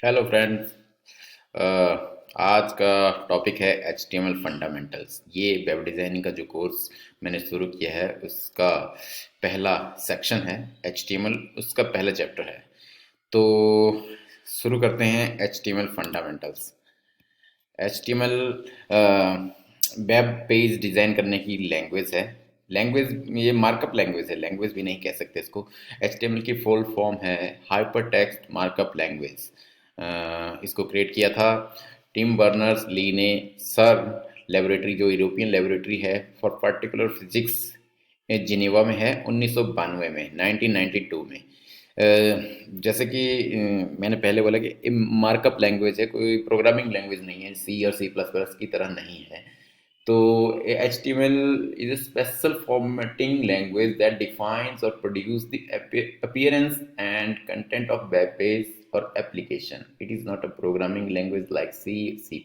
Hello friends. आज का topic है HTML फंडामेंटल्स। ये वेब डिज़ाइनिंग का जो कोर्स मैंने शुरू किया है उसका पहला सेक्शन है। HTML उसका पहला चैप्टर है। तो शुरू करते हैं HTML fundamentals. HTML web page design करने की लैंग्वेज है। लैंग्वेज ये मार्कअप लैंग्वेज है, लैंग्वेज भी नहीं कह सकते इसको। HTML की फुल फॉर्म है हाइपर टेक्स्ट मार्कअप लैंग्वेज। इसको क्रिएट किया था टिम बर्नर्स ली ने सर लेबोरेटरी, जो यूरोपियन लेबोरेटरी है फॉर पर्टिकुलर फिजिक्स, जिनेवा में है 1992 में 1992 में। जैसे कि मैंने पहले बोला कि मार्कअप लैंग्वेज है, कोई प्रोग्रामिंग लैंग्वेज नहीं है, सी और सी प्लस प्लस की तरह नहीं है। तो H T M L is a special formatting language that defines or produce the appearance and content of web page or application. It is not a programming language like C, C++.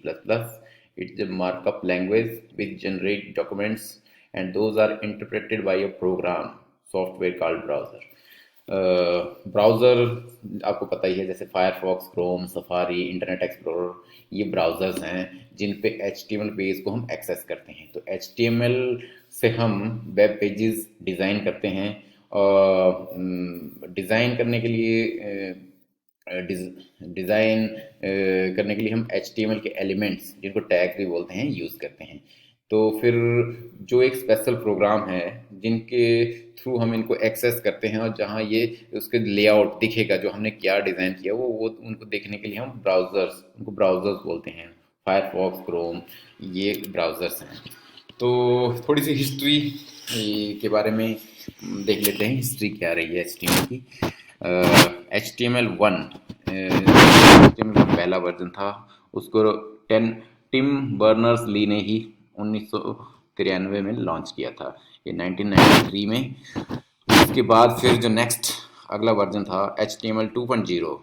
It's a markup language which generate documents and those are interpreted by a program software called browser. Browser आपको पता ही है, जैसे Firefox, Chrome, safari, internet explorer, ये browsers हैं जिन पे HTML page को हम access करते हैं। तो HTML से हम वेब पेजेस डिज़ाइन करते हैं और डिज़ाइन करने के लिए डिज़ाइन करने के लिए हम HTML के एलिमेंट्स, जिनको टैग भी बोलते हैं, यूज़ करते हैं। तो फिर जो एक स्पेशल प्रोग्राम है जिनके थ्रू हम इनको एक्सेस करते हैं और जहाँ ये उसके लेआउट दिखेगा, जो हमने क्या डिज़ाइन किया वो उनको देखने के लिए हम उनको ब्राउज़र्स बोलते हैं। फायरफॉक्स, क्रोम, ये ब्राउज़र्स हैं। तो थोड़ी सी हिस्ट्री के बारे में देख लेते हैं, हिस्ट्री क्या रही है HTML की। HTML1 HTML का पहला वर्जन था, उसको टेन टिम बर्नर्स ली ने ही 1993 में लॉन्च किया था, ये 1993 में। उसके बाद फिर जो नेक्स्ट अगला वर्जन था HTML 2.0,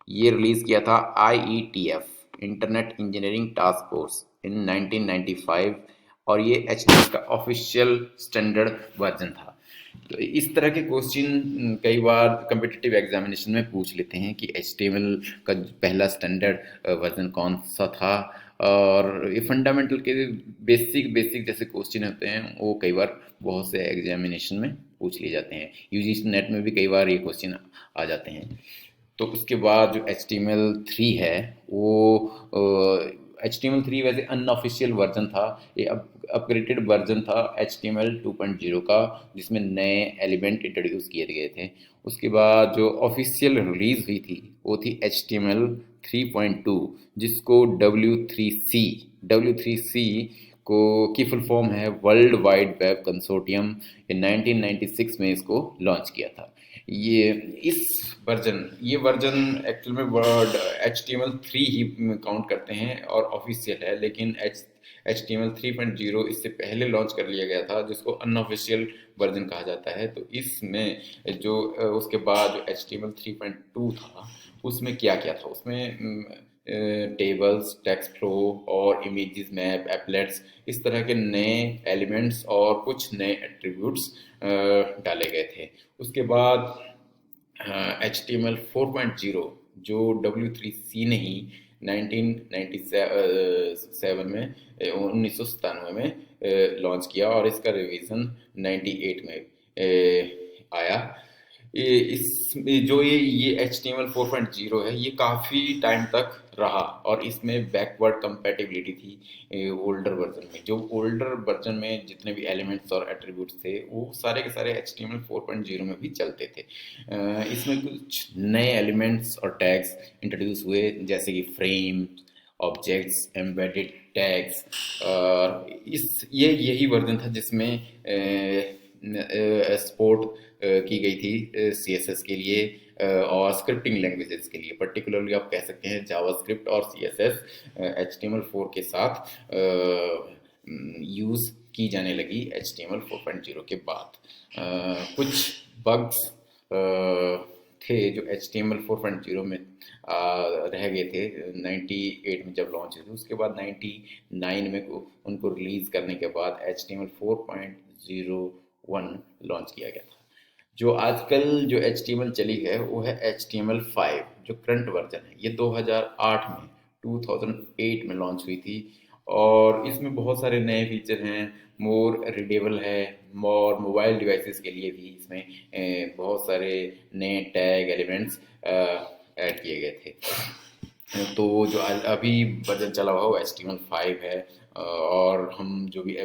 ये रिलीज़ किया था IETF internet engineering task force in 1995, और ये HTML का ऑफिशियल स्टैंडर्ड वर्जन था। तो इस तरह के क्वेश्चन कई बार कम्पिटिटिव एग्जामिनेशन में पूछ लेते हैं कि HTML का पहला स्टैंडर्ड वर्जन कौन सा था। और ये फंडामेंटल के बेसिक बेसिक जैसे क्वेश्चन होते हैं वो कई बार बहुत से एग्जामिनेशन में पूछ लिए जाते हैं। यूजीसी नेट में भी कई बार ये क्वेश्चन आ जाते हैं। तो उसके बाद जो HTML3 है वो HTML3 वैसे अनऑफिशियल वर्जन था, ये अपग्रेडेड वर्जन था HTML 2.0 का, जिसमें नए एलिमेंट इंट्रोड्यूस किए गए थे। उसके बाद जो ऑफिशियल रिलीज हुई थी वो थी HTML 3.2, जिसको W3C को की फुल फॉर्म है world wide web consortium, in 1996 में इसको लॉन्च किया था। ये वर्जन एक्चुअल में वर्ड HTML3 ही काउंट करते हैं और ऑफिशियल है, लेकिन HTML 3.0 इससे पहले लॉन्च कर लिया गया था, जिसको अनऑफिशियल वर्जन कहा जाता है। तो इसमें जो उसके बाद जो HTML 3.2 था, उसमें क्या क्या था, उसमें टेबल्स, टेक्स्ट फ्लो और इमेजेस, मैप, एप्लेट्स, इस तरह के नए एलिमेंट्स और कुछ नए एट्रीब्यूट्स डाले गए थे। उसके बाद HTML 4.0 जो W3C ने ही 1997 में 1997 में लॉन्च किया, और इसका रिवीजन 98 में आया। ये HTML 4.0 है, ये काफ़ी टाइम तक रहा और इसमें बैकवर्ड कंपैटिबिलिटी थी ओल्डर वर्जन में। जो ओल्डर वर्जन में जितने भी एलिमेंट्स और एट्रीब्यूट्स थे वो सारे के सारे HTML 4.0 में भी चलते थे। इसमें कुछ नए एलिमेंट्स और टैग्स इंट्रोड्यूस हुए, जैसे कि फ्रेम, ऑब्जेक्ट्स, एम्बेडेड टैग्स। और यही वर्जन था जिसमें सपोर्ट की गई थी CSS के लिए और स्क्रिप्टिंग लैंग्वेजेस के लिए। पर्टिकुलरली आप कह सकते हैं जावास्क्रिप्ट और CSS HTML 4 के साथ यूज़ की जाने लगी HTML 4.0 के बाद। कुछ बग्स थे जो HTML 4.0 में रह गए थे 98 में जब लॉन्च हुई थी। उसके बाद 99 में उनको रिलीज़ करने के बाद HTML 4.01 लॉन्च किया गया था। जो आजकल जो HTML चली है वो है HTML5, जो करंट वर्जन है, ये 2008 में 2008 में लॉन्च हुई थी। और इसमें बहुत सारे नए फीचर हैं, मोर रीडेबल है, और मोबाइल डिवाइसेस के लिए भी इसमें बहुत सारे नए टैग एलिमेंट्स ऐड किए गए थे। तो जो अभी वर्जन चला हुआ वो HTML5 है। और हम जो भी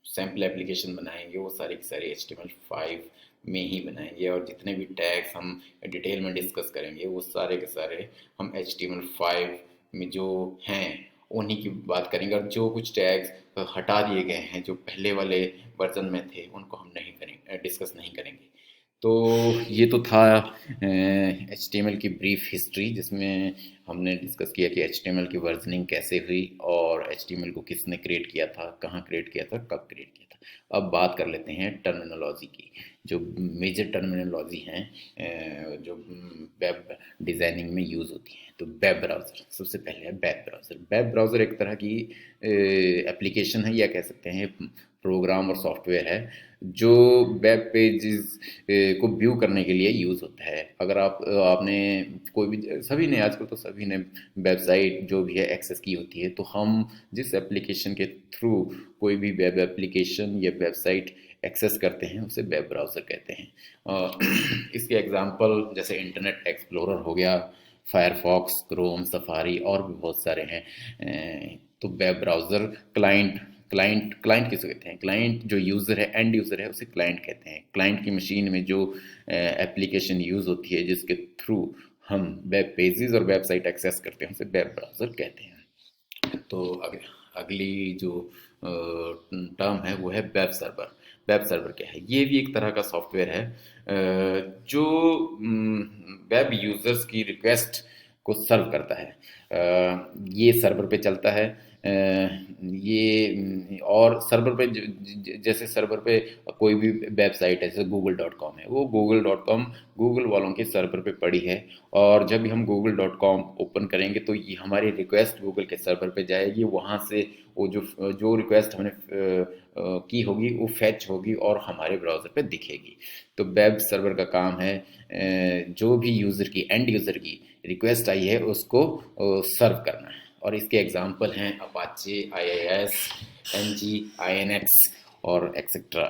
सैम्पल एप्लीकेशन बनाएंगे वो सारे के सारे HTML5 में ही बनाएंगे, और जितने भी टैग्स हम डिटेल में डिस्कस करेंगे वो सारे के सारे हम HTML5 में जो हैं उन्हीं की बात करेंगे। और जो कुछ टैग्स हटा दिए गए हैं जो पहले वाले वर्जन में थे उनको हम नहीं करेंगे, डिस्कस नहीं करेंगे। तो ये तो था HTML की ब्रीफ हिस्ट्री, जिसमें हमने डिस्कस किया कि HTML की वर्जनिंग कैसे हुई और HTML को किसने क्रिएट किया था, कहाँ क्रिएट किया था, कब क्रिएट किया था। अब बात कर लेते हैं टर्मिनोलॉजी की। जो मेजर टर्मिनोलॉजी हैं जो वेब डिज़ाइनिंग में यूज़ होती हैं। तो वेब ब्राउज़र, सबसे पहले है वेब ब्राउज़र। वेब ब्राउज़र एक तरह की एप्लीकेशन है, या कह सकते हैं प्रोग्राम और सॉफ्टवेयर है जो वेब पेजेस को व्यू करने के लिए यूज़ होता है। अगर आपने कोई भी, सभी ने आजकल तो सभी ने वेबसाइट जो भी है एक्सेस की होती है, तो हम जिस एप्लीकेशन के थ्रू कोई भी वेब एप्लीकेशन या वेबसाइट एक्सेस करते हैं उसे वेब ब्राउज़र कहते हैं। इसके एग्जांपल जैसे इंटरनेट एक्सप्लोरर हो गया, फायरफॉक्स, क्रोम, सफारी और भी बहुत सारे हैं। तो web browser client client client किसे कहते हैं? क्लाइंट जो यूज़र है, एंड यूज़र है, उसे क्लाइंट कहते हैं। क्लाइंट की मशीन में जो एप्लीकेशन यूज़ होती है जिसके थ्रू हम वेब पेजेस और वेबसाइट एक्सेस करते हैं उसे वेब ब्राउज़र कहते हैं। तो अगली जो टर्म है वो है वेब सर्वर। वेब सर्वर क्या है? ये भी एक तरह का सॉफ्टवेयर है जो वेब यूज़र्स की रिक्वेस्ट को सर्व करता है। ये सर्वर पे चलता है। ये और सर्वर पे जैसे सर्वर पे कोई भी वेबसाइट है जैसे google.com है, वो google.com गूगल वालों के सर्वर पे पड़ी है। और जब भी हम google.com ओपन करेंगे तो ये हमारी रिक्वेस्ट गूगल के सर्वर पे जाएगी। वहाँ से वो जो जो रिक्वेस्ट हमने की होगी वो फैच होगी और हमारे ब्राउज़र पे दिखेगी। तो वेब सर्वर का काम है जो भी यूज़र की, एंड यूज़र की रिक्वेस्ट आई है उसको सर्व करना है। और इसके एग्जांपल हैं अपाचे, IIS, NG, INX और एक्सेट्रा।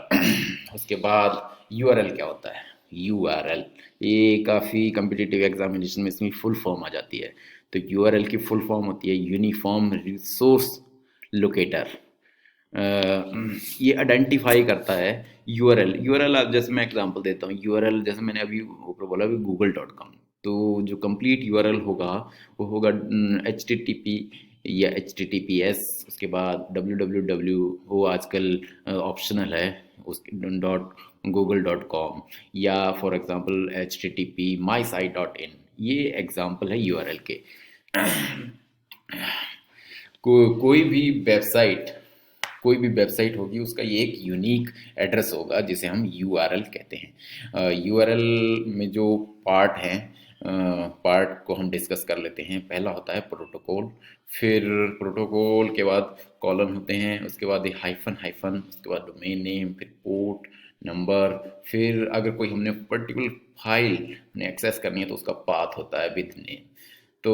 उसके बाद URL क्या होता है? URL ये काफ़ी कम्पिटिटिव एग्जामिनेशन में इसमें फुल फॉर्म आ जाती है। तो URL की फुल फॉर्म होती है यूनिफॉर्म रिसोर्स लोकेटर। ये आइडेंटिफाई करता है यूआरएल। आप जैसे मैं एग्जांपल देता हूँ, यूआरएल जैसे मैंने अभी ऊपर बोला अभी google.com, तो जो कंप्लीट यूआरएल होगा वो होगा HTTP या HTTPS। उसके बाद www वो आजकल ऑप्शनल है उसके .google.com, या फॉर एग्जांपल HTTP mysite.in। ये एग्जांपल है यूआरएल के। कोई भी वेबसाइट, कोई भी वेबसाइट होगी उसका ये एक यूनिक एड्रेस होगा जिसे हम URL कहते हैं। URL में जो पार्ट हैं, पार्ट को हम डिस्कस कर लेते हैं। पहला होता है प्रोटोकॉल, फिर प्रोटोकॉल के बाद कॉलन होते हैं, उसके बाद हाइफन हाइफन, उसके बाद डोमेन नेम, फिर पोर्ट नंबर, फिर अगर कोई हमने पर्टिकुलर फाइल ने एक्सेस करनी है तो उसका पाथ होता है विद नेम। तो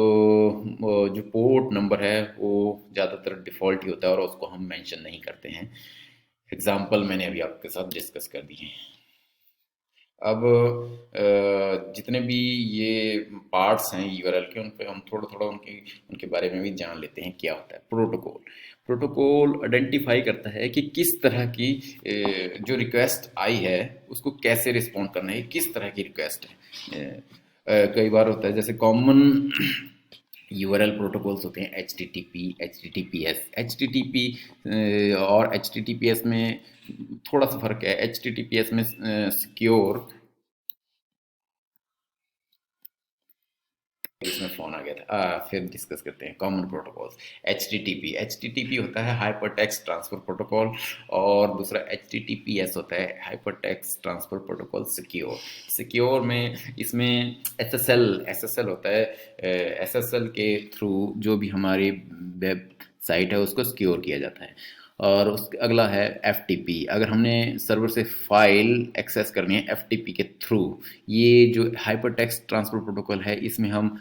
जो पोर्ट नंबर है वो ज़्यादातर डिफ़ॉल्ट ही होता है और उसको हम मेंशन नहीं करते हैं। एग्जांपल मैंने अभी आपके साथ डिस्कस कर दिए हैं। अब जितने भी ये पार्ट्स हैं यूआरएल के, उन पे हम थोड़ा थोड़ा उनके उनके बारे में भी जान लेते हैं। क्या होता है प्रोटोकॉल? प्रोटोकॉल आइडेंटिफाई करता है कि किस तरह की जो रिक्वेस्ट आई है उसको कैसे रिस्पॉन्ड करना है, किस तरह की रिक्वेस्ट है। कई बार होता है जैसे कॉमन यूआरएल प्रोटोकॉल्स होते हैं HTTP, HTTPS। HTTP और HTTPS में थोड़ा सा फर्क है। HTTPS में सिक्योर, इसमें फ़ोन आ गया था। फिर डिस्कस करते हैं कॉमन प्रोटोकॉल्स। HTTP होता है हाइपर टेक्स्ट ट्रांसफ़र प्रोटोकॉल, और दूसरा HTTPS होता है hyper text transfer protocol secure. Secure में इसमें SSL होता है। SSL के थ्रू जो भी हमारी वेब साइट है उसको सिक्योर किया जाता है। और उस अगला है एफटीपी। अगर हमने सर्वर से फाइल एक्सेस करनी है एफटीपी के थ्रू, ये जो हाइपर टेक्स्ट ट्रांसफर प्रोटोकॉल है, इसमें हम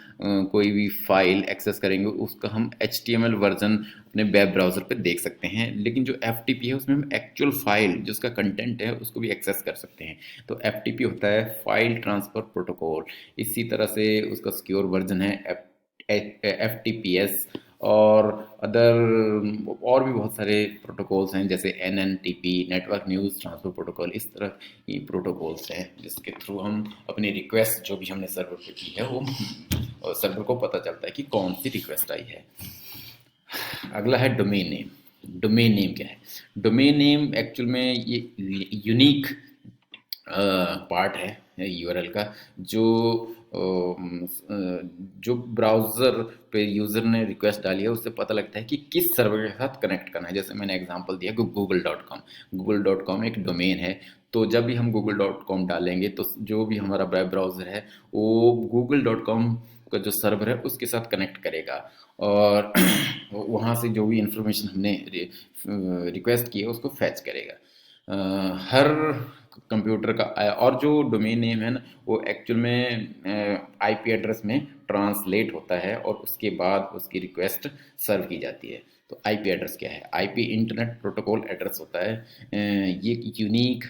कोई भी फाइल एक्सेस करेंगे उसका हम एचटीएमएल वर्जन अपने वेब ब्राउज़र पे देख सकते हैं। लेकिन जो एफटीपी है उसमें हम एक्चुअल फाइल जो उसका कंटेंट है उसको भी एक्सेस कर सकते हैं। तो एफटीपी होता है फाइल ट्रांसफ़र प्रोटोकॉल। इसी तरह से उसका सिक्योर वर्जन है एफटीपीएस। और अदर और भी बहुत सारे प्रोटोकॉल्स हैं जैसे एनएनटीपी, नेटवर्क न्यूज़ ट्रांसफर प्रोटोकॉल। इस तरह की प्रोटोकॉल्स हैं जिसके थ्रू हम अपनी रिक्वेस्ट जो भी हमने सर्वर पे की है वो सर्वर को पता चलता है कि कौन सी रिक्वेस्ट आई है। अगला है डोमेन नेम। डोमेन नेम क्या है? डोमेन नेम एक्चुअल में ये यूनिक पार्ट है यूआरएल का, जो जो ब्राउज़र पे यूज़र ने रिक्वेस्ट डाली है उससे पता लगता है कि किस सर्वर के साथ कनेक्ट करना है। जैसे मैंने एग्जांपल दिया कि google.com। google.com एक डोमेन है, तो जब भी हम google.com डालेंगे तो जो भी हमारा वेब ब्राउज़र है वो google.com का जो सर्वर है उसके साथ कनेक्ट करेगा और वहाँ से जो भी इंफॉर्मेशन हमने रिक्वेस्ट की है उसको फैच करेगा। हर कंप्यूटर का और जो डोमेन नेम है ना वो एक्चुअल में आईपी एड्रेस में ट्रांसलेट होता है और उसके बाद उसकी रिक्वेस्ट सर्व की जाती है। तो आईपी एड्रेस क्या है? आईपी इंटरनेट प्रोटोकॉल एड्रेस होता है। ये एक यूनिक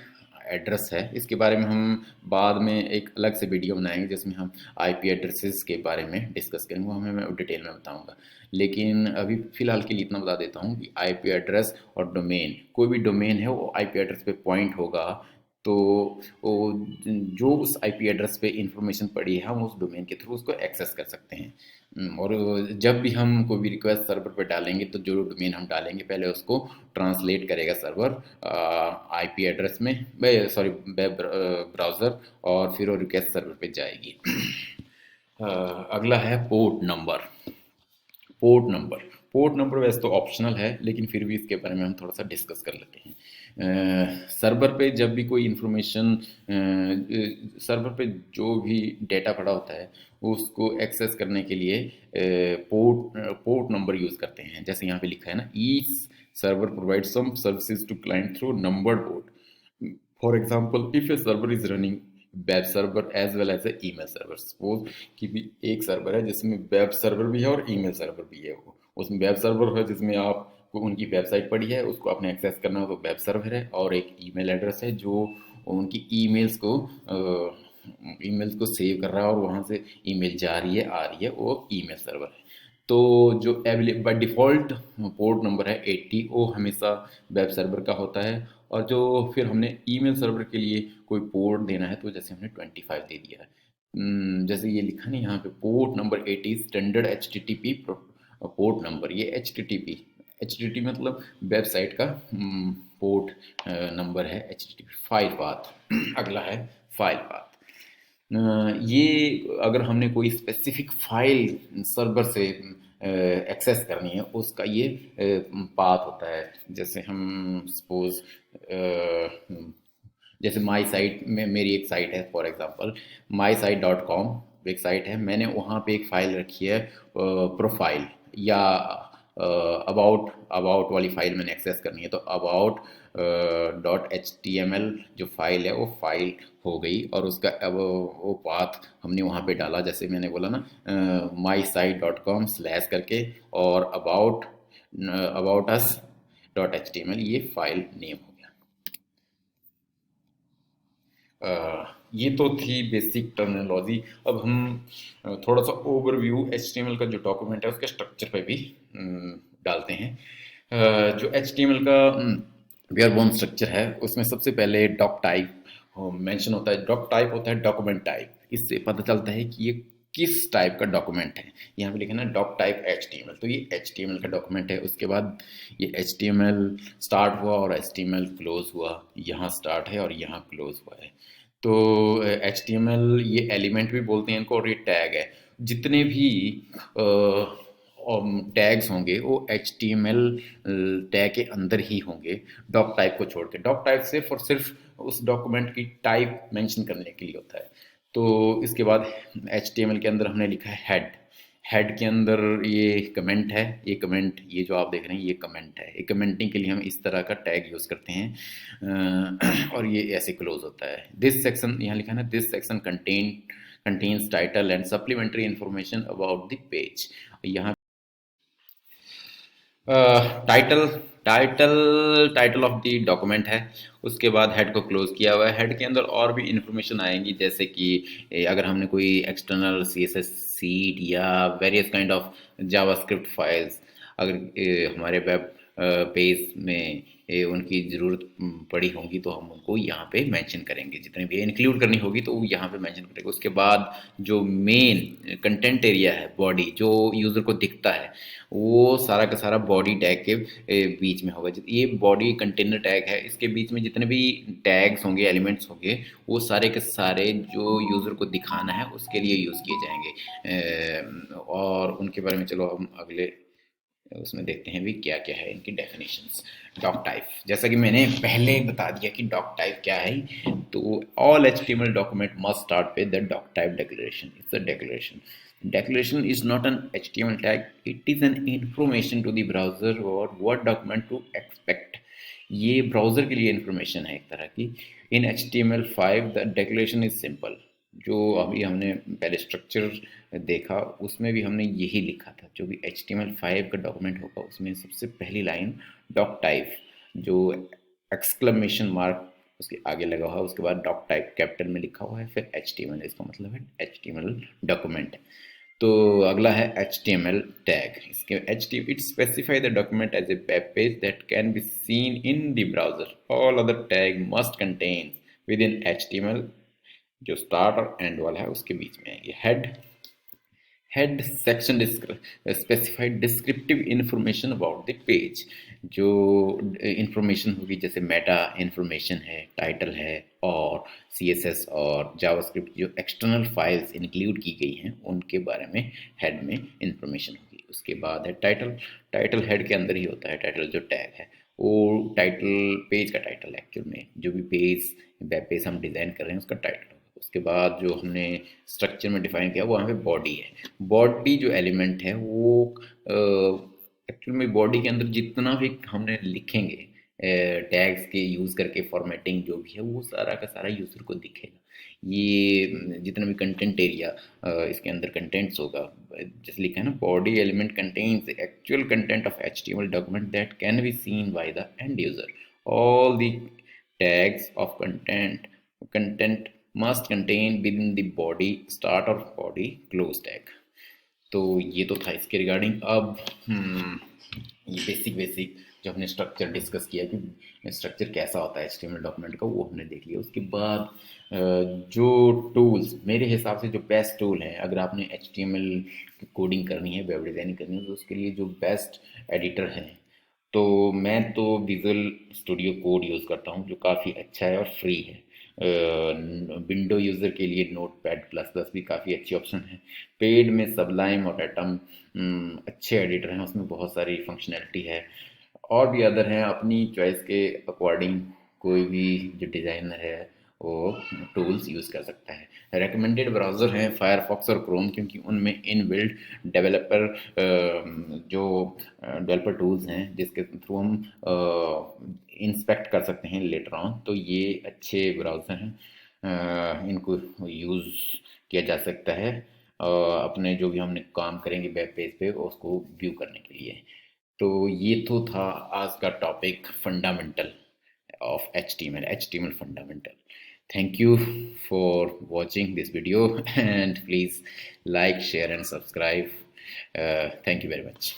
एड्रेस है। इसके बारे में हम बाद में एक अलग से वीडियो बनाएंगे जिसमें हम आईपी एड्रेसेस के बारे में डिस्कस करेंगे, वो हमें मैं डिटेल में बताऊंगा। लेकिन अभी फ़िलहाल के लिए इतना बता देता हूँ कि आईपी एड्रेस और डोमेन, कोई भी डोमेन है वो आईपी एड्रेस पे पॉइंट होगा, तो वो जो उस आईपी एड्रेस पे इंफॉर्मेशन पड़ी है हम उस डोमेन के थ्रू उसको एक्सेस कर सकते हैं। और जब भी हम कोई भी रिक्वेस्ट सर्वर पे डालेंगे तो जो डोमेन हम डालेंगे पहले उसको ट्रांसलेट करेगा सर्वर आईपी एड्रेस में, सॉरी वेब ब्राउज़र, और फिर वो रिक्वेस्ट सर्वर पे जाएगी। अगला है port number. Port number, port number वैसे तो ऑप्शनल है लेकिन फिर भी इसके बारे में हम थोड़ा सा डिस्कस कर लेते हैं। सर्वर पे जब भी कोई इन्फॉर्मेशन, सर्वर पे जो भी डेटा पड़ा होता है उसको एक्सेस करने के लिए पोर्ट नंबर यूज़ करते हैं। जैसे यहाँ पे लिखा है ना, each server provide some services to client through numbered port. For example, if a server is running web server as well as a email server. Suppose कि भी एक सर्वर है जिसमें वेब सर्वर भी है और ईमेल सर्वर भी है। वो उसमें वेब सर्वर है जिसमें आपको उनकी वेबसाइट पड़ी है उसको आपने एक्सेस करना हो तो वेब सर्वर है, और एक ईमेल एड्रेस है जो उनकी ईमेल्स को सेव कर रहा है और वहाँ से ईमेल जा रही है आ रही है, वो ईमेल सर्वर है। तो जो available by default port number है 80, वो हमेशा वेब सर्वर का होता है। और जो फिर हमने ईमेल सर्वर के लिए कोई पोर्ट देना है तो जैसे हमने 25 दे दिया है। जैसे ये लिखा नहीं यहाँ पे, port number 80 standard HTTP port number. ये HTTP मतलब वेबसाइट का पोर्ट नंबर है HTTP। फाइल पाथ अगला है फाइल पाथ। ये अगर हमने कोई स्पेसिफिक फाइल सर्वर से एक्सेस करनी है उसका ये पाथ होता है। जैसे हम सपोज जैसे माई साइट में मेरी एक साइट है, फॉर एग्जांपल mysite.com एक साइट है, मैंने वहाँ पे एक फ़ाइल रखी है प्रोफाइल, या अबाउट वाली फ़ाइल मैंने एक्सेस करनी है तो अबाउट .html जो फाइल है वो फाइल हो गई, और उसका अब वो पाथ हमने वहाँ पे डाला। जैसे मैंने बोला ना mysite.com स्लैश करके और अबाउट अस .html, ये फाइल नेम हो गया। ये तो थी बेसिक टर्मिनोलॉजी। अब हम थोड़ा सा ओवरव्यू HTML का जो डॉक्यूमेंट है उसके स्ट्रक्चर पे भी डालते हैं। जो HTML का बेयरबोन स्ट्रक्चर है उसमें सबसे पहले डॉक टाइप मेंशन होता है। डॉक टाइप होता है डॉक्यूमेंट टाइप। इससे पता चलता है कि ये किस टाइप का डॉक्यूमेंट है। यहाँ पे लिखा ना डॉक टाइप HTML, तो ये HTML का डॉक्यूमेंट है। उसके बाद ये HTML स्टार्ट हुआ और HTML क्लोज हुआ, यहाँ स्टार्ट है और यहाँ क्लोज हुआ है। तो HTML ये एलिमेंट भी बोलते हैं इनको, और ये टैग है। जितने भी टैग्स होंगे वो HTML टैग के अंदर ही होंगे डॉक टाइप को छोड़ के। डॉक टाइप सिर्फ और सिर्फ उस डॉक्यूमेंट की टाइप मेंशन करने के लिए होता है। तो इसके बाद HTML के अंदर हमने लिखा है हेड। हेड के अंदर ये कमेंट है, ये कमेंट, ये जो आप देख रहे हैं ये कमेंट है। ये कमेंटिंग के लिए हम इस तरह का टैग यूज़ करते हैं और ये ऐसे क्लोज होता है। दिस सेक्शन, यहाँ लिखा है ना, this section contents title and supplementary information about the page. यहाँ title title of the document है, उसके बाद हेड को क्लोज किया हुआ है। हेड के अंदर और भी इंफॉर्मेशन आएंगी, जैसे कि अगर हमने कोई एक्सटर्नल CSS सीट या various kind of JavaScript files अगर हमारे वेब पेज में उनकी ज़रूरत पड़ी होंगी तो हम उनको यहाँ पे मेंशन करेंगे, जितने भी इंक्लूड करनी होगी तो वो यहाँ पे मेंशन करेंगे। उसके बाद जो मेन कंटेंट एरिया है, बॉडी जो यूज़र को दिखता है, वो सारा का सारा बॉडी टैग के बीच में होगा। ये बॉडी कंटेनर टैग है, इसके बीच में जितने भी टैग्स होंगे, एलिमेंट्स होंगे, वो सारे के सारे जो यूज़र को दिखाना है उसके लिए यूज़ किए जाएंगे। और उनके बारे में चलो हम अगले उसमें देखते हैं भी क्या क्या है इनकी डेफिनेशंस। डॉक टाइप, जैसा कि मैंने पहले ही बता दिया कि डॉक टाइप क्या है, तो all HTML document must start with the doc type declaration. It's a declaration. Declaration is not an HTML tag, it is an information to the browser or what document to expect. ये browser के लिए information है एक तरह की। इन HTML5 the declaration is simple. जो अभी हमने पहले स्ट्रक्चर देखा उसमें भी हमने यही लिखा था, जो भी HTML5 का डॉक्यूमेंट होगा उसमें सबसे पहली लाइन डॉक टाइप, जो एक्सक्लेमेशन मार्क उसके आगे लगा हुआ है, उसके बाद डॉक टाइप कैपिटल में लिखा हुआ है, फिर HTML, इसका मतलब है HTML डॉक्यूमेंट। तो अगला है HTML टैग। इसके HTML it specify the document as a web page that can be seen in the browser. All other tag must contain within HTML। जो स्टार्ट और एंड वाला है उसके बीच में है। ये head section specified descriptive information about the page. जो इंफॉर्मेशन होगी जैसे मेटा इंफॉर्मेशन है, टाइटल है, और CSS और जावास्क्रिप्ट जो एक्सटर्नल फाइल्स इंक्लूड की गई हैं उनके बारे में हेड में इंफॉर्मेशन होगी। उसके बाद है टाइटल। टाइटल हेड के अंदर ही होता है। टाइटल जो टैग है वो टाइटल पेज का टाइटल है, एक्चुअल में जो भी पेज वेब पेज हम डिज़ाइन कर रहे हैं उसका टाइटल। उसके बाद जो हमने स्ट्रक्चर में डिफाइन किया वहाँ पे बॉडी है। बॉडी जो एलिमेंट है वो एक्चुअल में बॉडी के अंदर जितना भी हमने लिखेंगे टैग्स के यूज़ करके, फॉर्मेटिंग जो भी है वो सारा का सारा यूज़र को दिखेगा। ये जितना भी कंटेंट एरिया इसके अंदर कंटेंट्स होगा, जैसे लिखा है ना, body element contains actual content of HTML document that can be scene by the end user. All the tags of content must contain within the body start or body close tag। तो ये तो था इसके regarding. अब ये basic जो हमने structure discuss किया कि स्ट्रक्चर कैसा होता है HTML डॉक्यूमेंट का, वो हमने देख लिया। उसके बाद जो टूल्स मेरे हिसाब से जो बेस्ट टूल है, अगर आपने HTML की कोडिंग करनी है, वेब डिज़ाइनिंग करनी है, तो उसके लिए जो बेस्ट एडिटर है, तो मैं तो विजुअल स्टूडियो कोड यूज़ करता हूँ, जो काफ़ी अच्छा है और फ्री है। विंडो यूज़र के लिए नोटपैड++ भी काफ़ी अच्छी ऑप्शन है। पेड में सबलाइम और एटम अच्छे एडिटर हैं, उसमें बहुत सारी फंक्शनैलिटी है। और भी अदर हैं, अपनी चॉइस के अकॉर्डिंग कोई भी जो डिज़ाइनर है वो टूल्स यूज़ कर सकता है। रेकमेंडेड ब्राउज़र हैं फायरफॉक्स और क्रोम, क्योंकि उनमें इनबिल्ट जो डेवलपर टूल्स हैं जिसके थ्रू हम इंस्पेक्ट कर सकते हैं लेटर ऑन, तो ये अच्छे ब्राउज़र हैं। इनको यूज़ किया जा सकता है अपने जो भी हमने काम करेंगे वेब पेज पे उसको व्यू करने के लिए। तो ये तो था आज का topic, fundamental of HTML fundamental. Thank you for watching this video and please like, share and subscribe. Thank you very much.